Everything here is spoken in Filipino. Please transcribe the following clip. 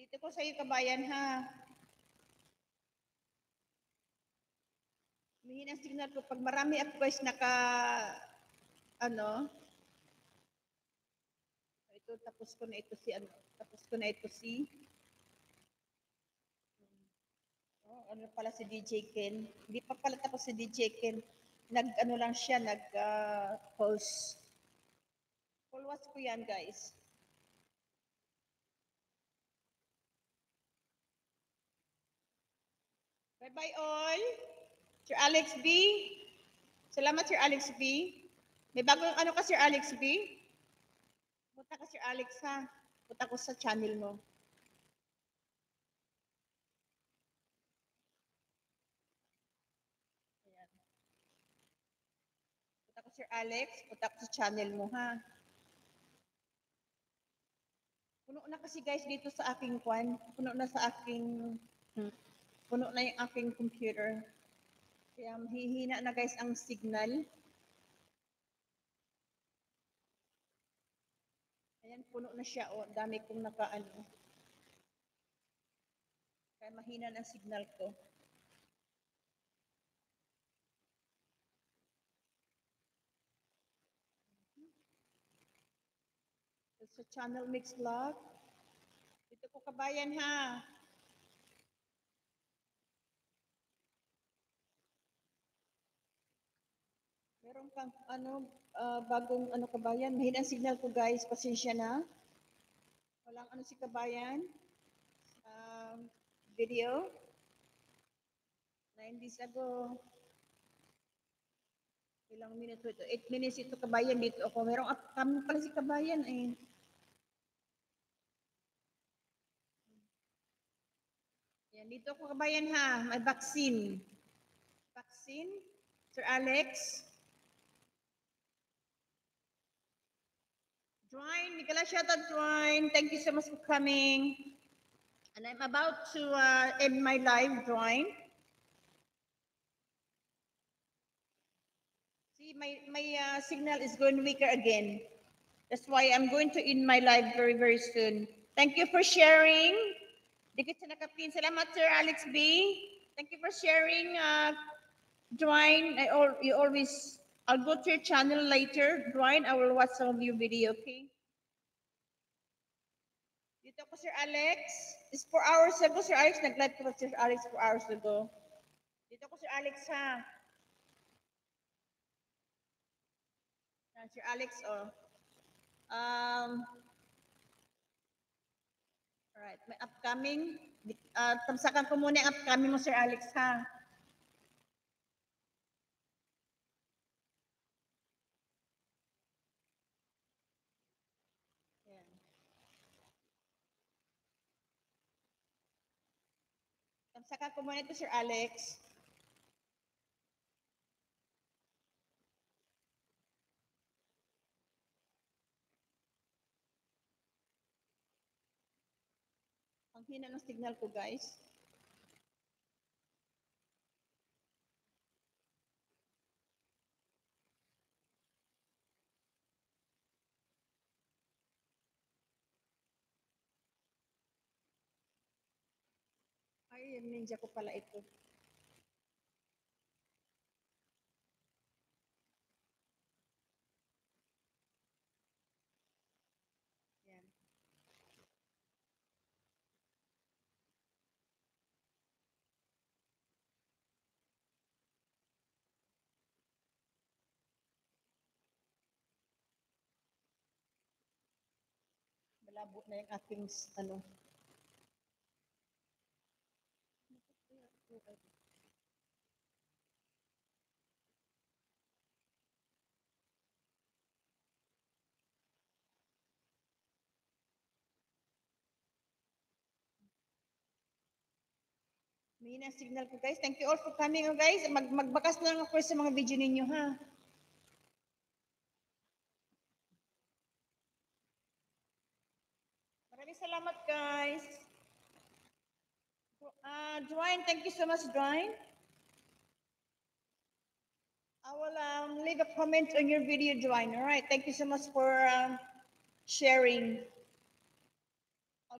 Dito ko sa iyo kabayan ha. Mahina ang signal ko pag marami ako guys ano. Ito tapos ko na ito si ano, tapos ko na ito si ano pala si DJ Ken. Hindi pa pala tapos si DJ Ken. Nag-ano lang siya, nag-post. Full watch ko yan, guys. Bye-bye all. Sir Alex B. Salamat, Sir Alex B. May bagong ano ka, Sir Alex B? Punta ka, Sir Alex, ha? Punta ko sa channel mo. Ayan. Punta ko, Sir Alex. Punta ko sa channel mo, ha? Puno na kasi guys dito sa aking kwan. Puno na sa aking puno na yung aking computer. Kaya hihina na guys ang signal. Ayan, puno na siya. O, dami kong nakaano. Kaya mahina na ang signal ko. Sa channel Mix Vlog. Dito ko kabayan ha. Meron kang ano, bagong ano kabayan. Mahina ang signal ko guys. Pasensya na. Walang ano si kabayan. Video. 9 days ago. Ilang minuto ito? 8 minutes ito kabayan dito ako. Merong kami pala si kabayan eh. Yan, dito ako kabayan ha. May vaccine. Vaccine. Sir Alex. Dwayne, Nicola, shout out Dwayne. Thank you so much for coming. And I'm about to end my live, Dwayne. See, my signal is going weaker again. That's why I'm going to end my live very, very soon. Thank you for sharing. Dikit sa nakapin. Salamat, Sir Alex B. Thank you for sharing, Dwayne. You always, I'll go to your channel later. Dwayne, I will watch some of your video, okay? Dito ako, Sir Alex. It's 4 hours ago, Sir Alex. Nag-live ko Sir Alex 4 hours ago. Dito ako, Sir Alex, ha? Sir Alex, oh. Alright, may upcoming. Tamsakan ko muna yung upcoming mo, Sir Alex, ha? Yan. Tamsakan ko muna ito, Sir Alex. Ang hina ng signal ko, guys. Ay, ninja ko pala ito. Yan. Malabo na yung aking, ano. Mahina signal ko, guys. Thank you all for coming, guys. Magbakas na lang ako sa mga video ninyo, ha? Maraming salamat, guys. Dwayne, thank you so much, Dwayne. I will leave a comment on your video, Dwayne. All right. Thank you so much for sharing.